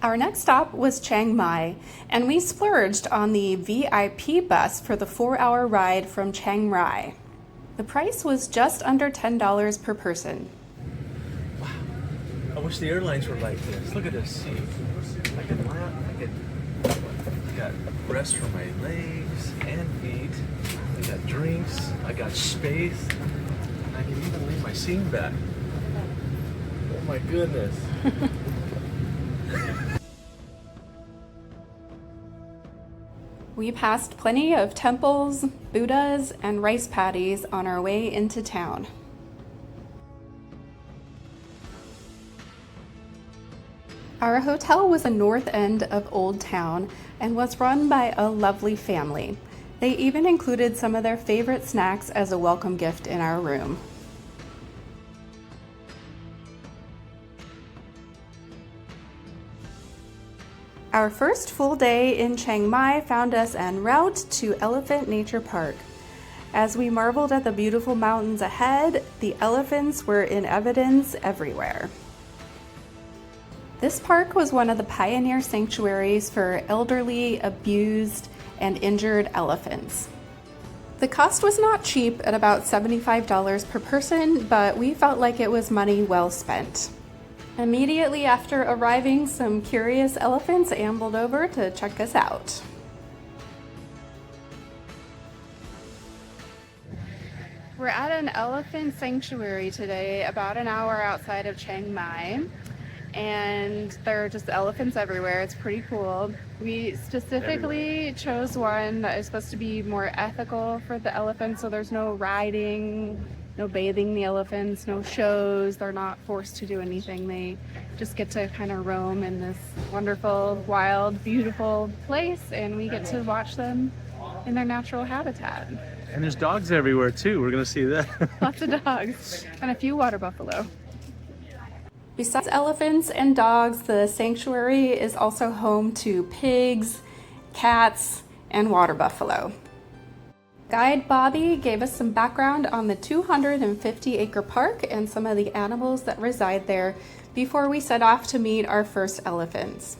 Our next stop was Chiang Mai, and we splurged on the VIP bus for the 4-hour ride from Chiang Mai. The price was just under $10 per person. Wow. I wish the airlines were like this. Look at this. I can laugh. I got rest for my legs and feet. I got drinks. I got space. And I can even leave my seam back. Oh my goodness. We passed plenty of temples, Buddhas, and rice paddies on our way into town. Our hotel was the north end of Old Town and was run by a lovely family. They even included some of their favorite snacks as a welcome gift in our room. Our first full day in Chiang Mai found us en route to Elephant Nature Park. As we marveled at the beautiful mountains ahead, the elephants were in evidence everywhere. This park was one of the pioneer sanctuaries for elderly, abused, and injured elephants. The cost was not cheap at about $75 per person, but we felt like it was money well spent. Immediately after arriving, some curious elephants ambled over to check us out. We're at an elephant sanctuary today, about an hour outside of Chiang Mai, and there are just elephants everywhere. It's pretty cool. We specifically chose one that is supposed to be more ethical for the elephants, so there's no riding, no bathing the elephants, no shows. They're not forced to do anything. They just get to kind of roam in this wonderful, wild, beautiful place, and we get to watch them in their natural habitat. And there's dogs everywhere too. We're gonna see that. Lots of dogs and a few water buffalo. Besides elephants and dogs, the sanctuary is also home to pigs, cats, and water buffalo. Guide Bobby gave us some background on the 250-acre park and some of the animals that reside there before we set off to meet our first elephants.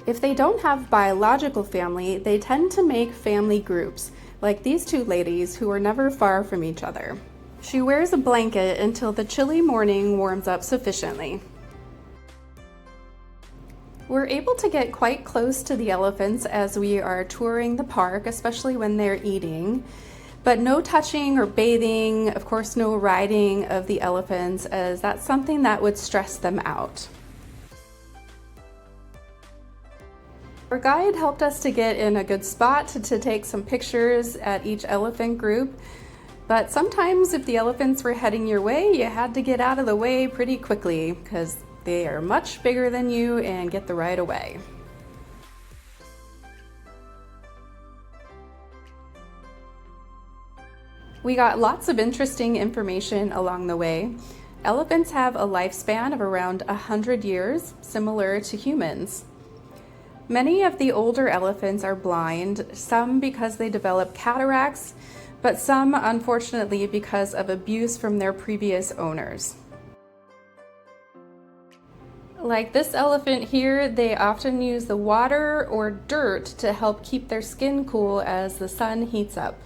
If they don't have biological family, they tend to make family groups, like these two ladies who are never far from each other. She wears a blanket until the chilly morning warms up sufficiently. We're able to get quite close to the elephants as we are touring the park, especially when they're eating, but no touching or bathing, of course no riding of the elephants, as that's something that would stress them out. Our guide helped us to get in a good spot to take some pictures at each elephant group, but sometimes if the elephants were heading your way, you had to get out of the way pretty quickly because they are much bigger than you and get the right of way. We got lots of interesting information along the way. Elephants have a lifespan of around 100 years, similar to humans. Many of the older elephants are blind, some because they develop cataracts, but some unfortunately because of abuse from their previous owners. Like this elephant here, they often use the water or dirt to help keep their skin cool as the sun heats up.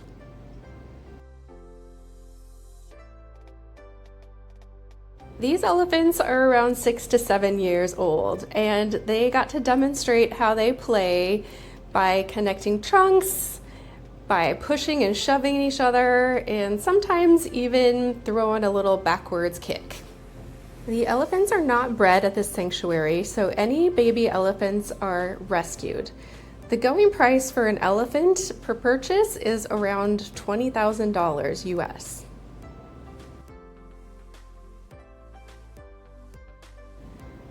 These elephants are around 6 to 7 years old, and they got to demonstrate how they play by connecting trunks, by pushing and shoving each other, and sometimes even throwing a little backwards kick. The elephants are not bred at this sanctuary, so any baby elephants are rescued. The going price for an elephant per purchase is around $20,000 US.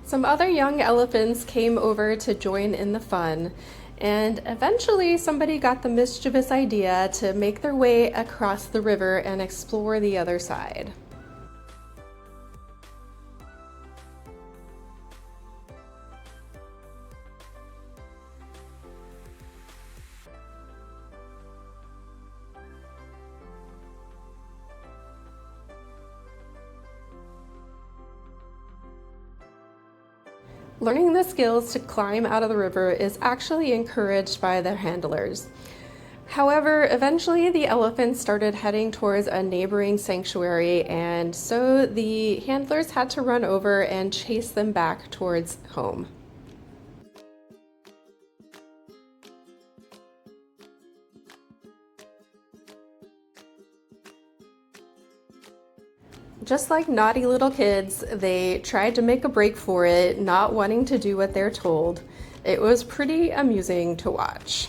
Some other young elephants came over to join in the fun, and eventually somebody got the mischievous idea to make their way across the river and explore the other side. Learning the skills to climb out of the river is actually encouraged by their handlers. However, eventually the elephants started heading towards a neighboring sanctuary, and so the handlers had to run over and chase them back towards home. Just like naughty little kids, they tried to make a break for it, not wanting to do what they're told. It was pretty amusing to watch.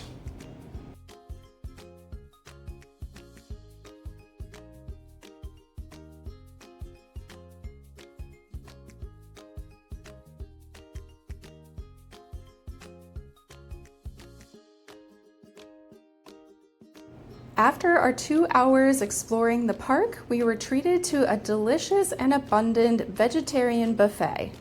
After our 2 hours exploring the park, we were treated to a delicious and abundant vegetarian buffet.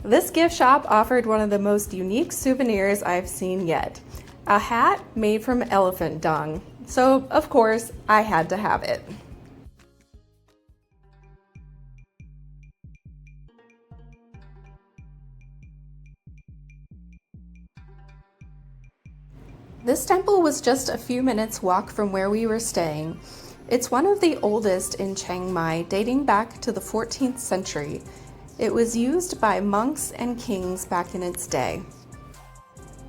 This gift shop offered one of the most unique souvenirs I've seen yet, a hat made from elephant dung. So, of course, I had to have it. This temple was just a few minutes walk from where we were staying. It's one of the oldest in Chiang Mai, dating back to the 14th century. It was used by monks and kings back in its day.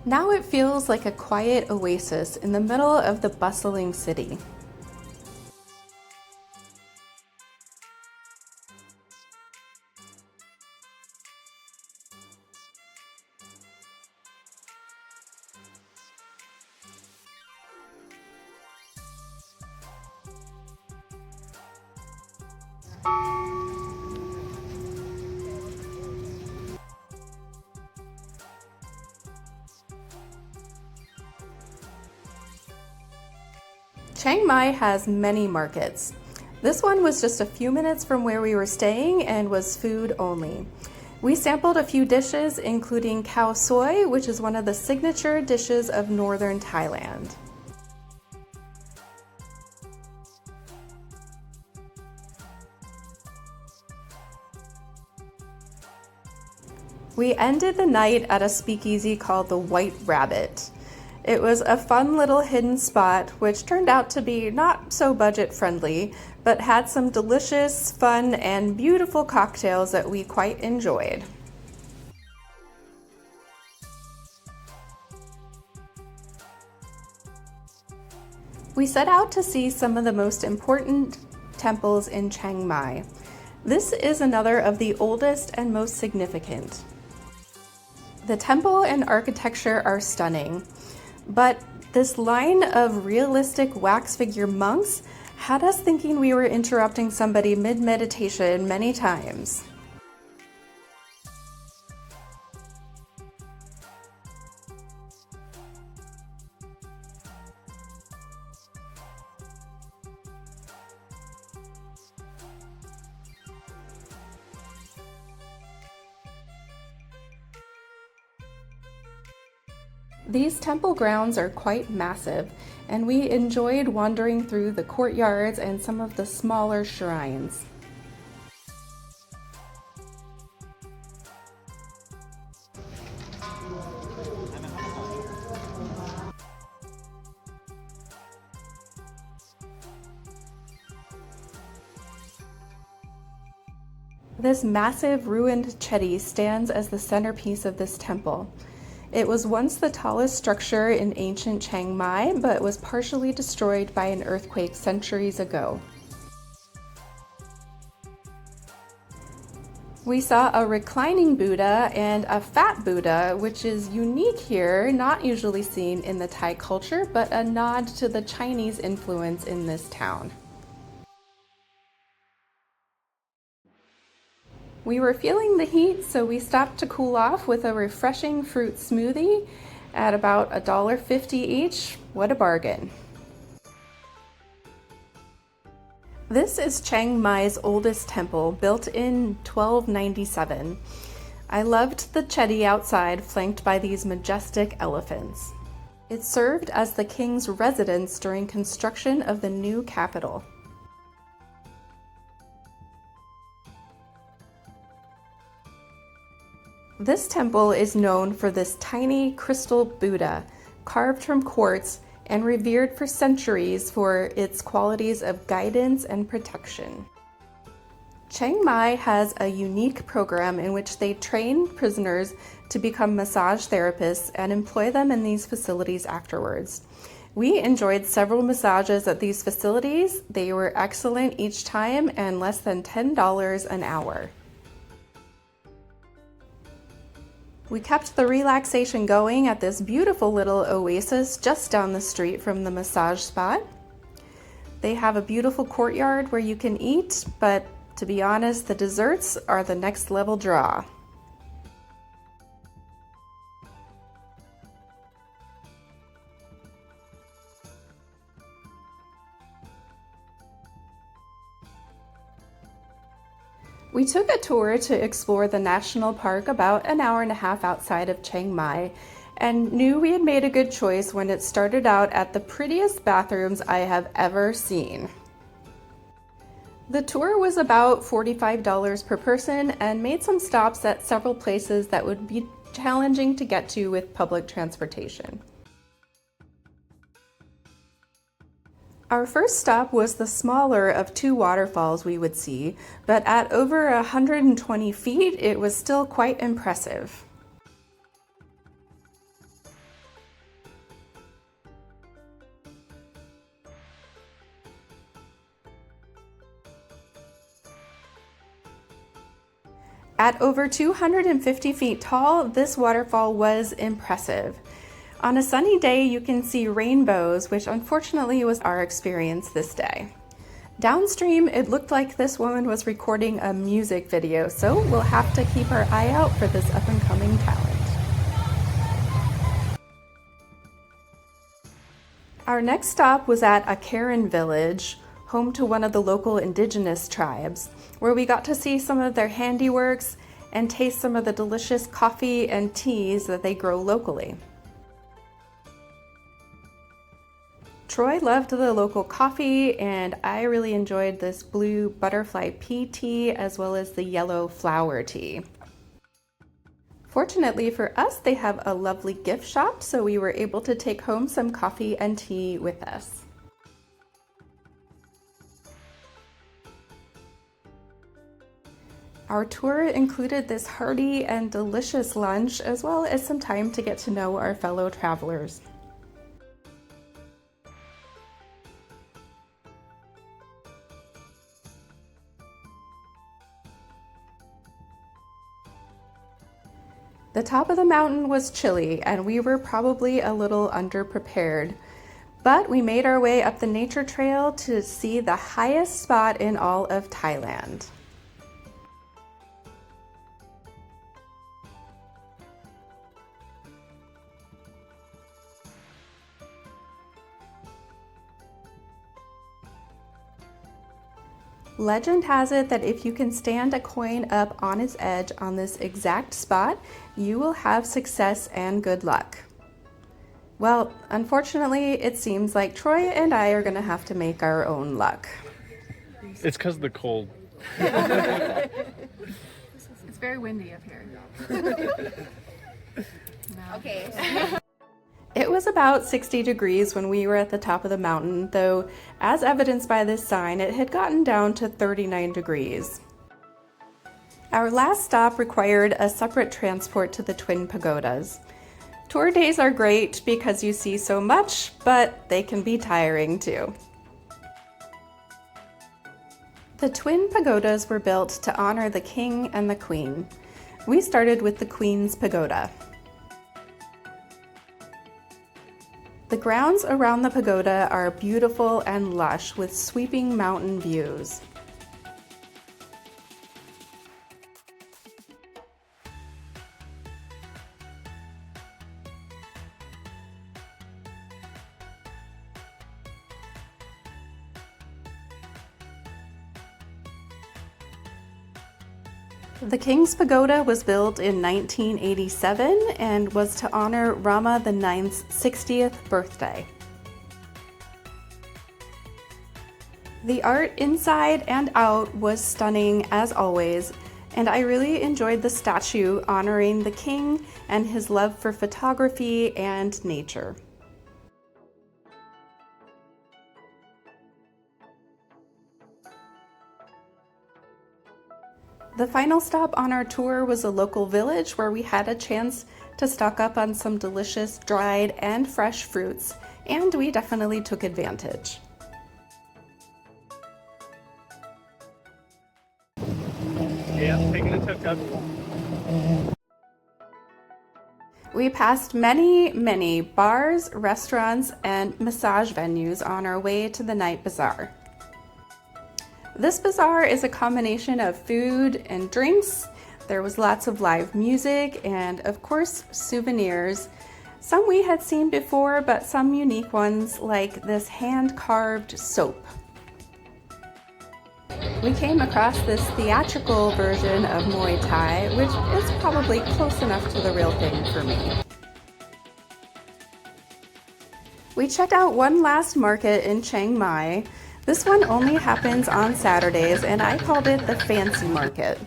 Now it feels like a quiet oasis in the middle of the bustling city. Chiang Mai has many markets. This one was just a few minutes from where we were staying and was food only. We sampled a few dishes, including khao soi, which is one of the signature dishes of northern Thailand. We ended the night at a speakeasy called the White Rabbit. It was a fun little hidden spot, which turned out to be not so budget friendly, but had some delicious, fun, and beautiful cocktails that we quite enjoyed. We set out to see some of the most important temples in Chiang Mai. This is another of the oldest and most significant. The temple and architecture are stunning, but this line of realistic wax figure monks had us thinking we were interrupting somebody mid-meditation many times. These temple grounds are quite massive, and we enjoyed wandering through the courtyards and some of the smaller shrines. This massive ruined chedi stands as the centerpiece of this temple. It was once the tallest structure in ancient Chiang Mai, but was partially destroyed by an earthquake centuries ago. We saw a reclining Buddha and a fat Buddha, which is unique here, not usually seen in the Thai culture, but a nod to the Chinese influence in this town. We were feeling the heat, so we stopped to cool off with a refreshing fruit smoothie at about $1.50 each. What a bargain. This is Chiang Mai's oldest temple, built in 1297. I loved the chedi outside, flanked by these majestic elephants. It served as the king's residence during construction of the new capital. This temple is known for this tiny crystal Buddha, carved from quartz and revered for centuries for its qualities of guidance and protection. Chiang Mai has a unique program in which they train prisoners to become massage therapists and employ them in these facilities afterwards. We enjoyed several massages at these facilities. They were excellent each time and less than $10 an hour. We kept the relaxation going at this beautiful little oasis just down the street from the massage spot. They have a beautiful courtyard where you can eat, but to be honest, the desserts are the next level draw. We took a tour to explore the national park about an hour and a half outside of Chiang Mai and knew we had made a good choice when it started out at the prettiest bathrooms I have ever seen. The tour was about $45 per person and made some stops at several places that would be challenging to get to with public transportation. Our first stop was the smaller of two waterfalls we would see, but at over 120 feet, it was still quite impressive. At over 250 feet tall, this waterfall was impressive. On a sunny day, you can see rainbows, which unfortunately was our experience this day. Downstream, it looked like this woman was recording a music video, so we'll have to keep our eye out for this up-and-coming talent. Our next stop was at a Karen village, home to one of the local indigenous tribes, where we got to see some of their handiworks and taste some of the delicious coffee and teas that they grow locally. Troy loved the local coffee, and I really enjoyed this blue butterfly pea tea as well as the yellow flower tea. Fortunately for us, they have a lovely gift shop, so we were able to take home some coffee and tea with us. Our tour included this hearty and delicious lunch, as well as some time to get to know our fellow travelers. The top of the mountain was chilly, and we were probably a little underprepared, but we made our way up the nature trail to see the highest spot in all of Thailand. Legend has it that if you can stand a coin up on its edge on this exact spot, you will have success and good luck. Well, unfortunately, it seems like Troy and I are going to have to make our own luck. It's because of the cold. It's very windy up here. No. Okay. It was about 60 degrees when we were at the top of the mountain, though, as evidenced by this sign, it had gotten down to 39 degrees. Our last stop required a separate transport to the Twin Pagodas. Tour days are great because you see so much, but they can be tiring too. The Twin Pagodas were built to honor the king and the queen. We started with the Queen's Pagoda. The grounds around the pagoda are beautiful and lush with sweeping mountain views. The King's Pagoda was built in 1987 and was to honor Rama IX's 60th birthday. The art inside and out was stunning as always, And I really enjoyed the statue honoring the king and his love for photography and nature. The final stop on our tour was a local village where we had a chance to stock up on some delicious dried and fresh fruits, and we definitely took advantage. Yeah, taking a tuk-tuk. We passed many bars, restaurants, and massage venues on our way to the night bazaar. This bazaar is a combination of food and drinks. There was lots of live music and, of course, souvenirs. Some we had seen before, but some unique ones like this hand-carved soap. We came across this theatrical version of Muay Thai, which is probably close enough to the real thing for me. We checked out one last market in Chiang Mai. This one only happens on Saturdays, and I called it the Fancy Market.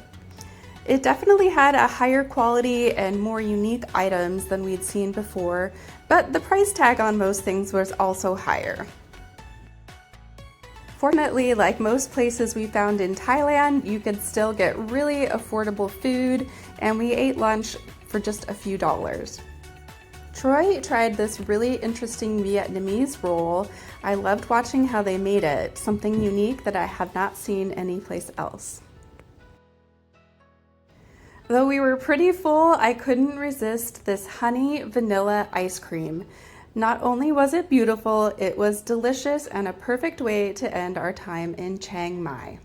It definitely had a higher quality and more unique items than we'd seen before, but the price tag on most things was also higher. Fortunately, like most places we found in Thailand, you could still get really affordable food, and we ate lunch for just a few dollars. Troy tried this really interesting Vietnamese roll. I loved watching how they made it, something unique that I have not seen anyplace else. Though we were pretty full, I couldn't resist this honey vanilla ice cream. Not only was it beautiful, it was delicious and a perfect way to end our time in Chiang Mai.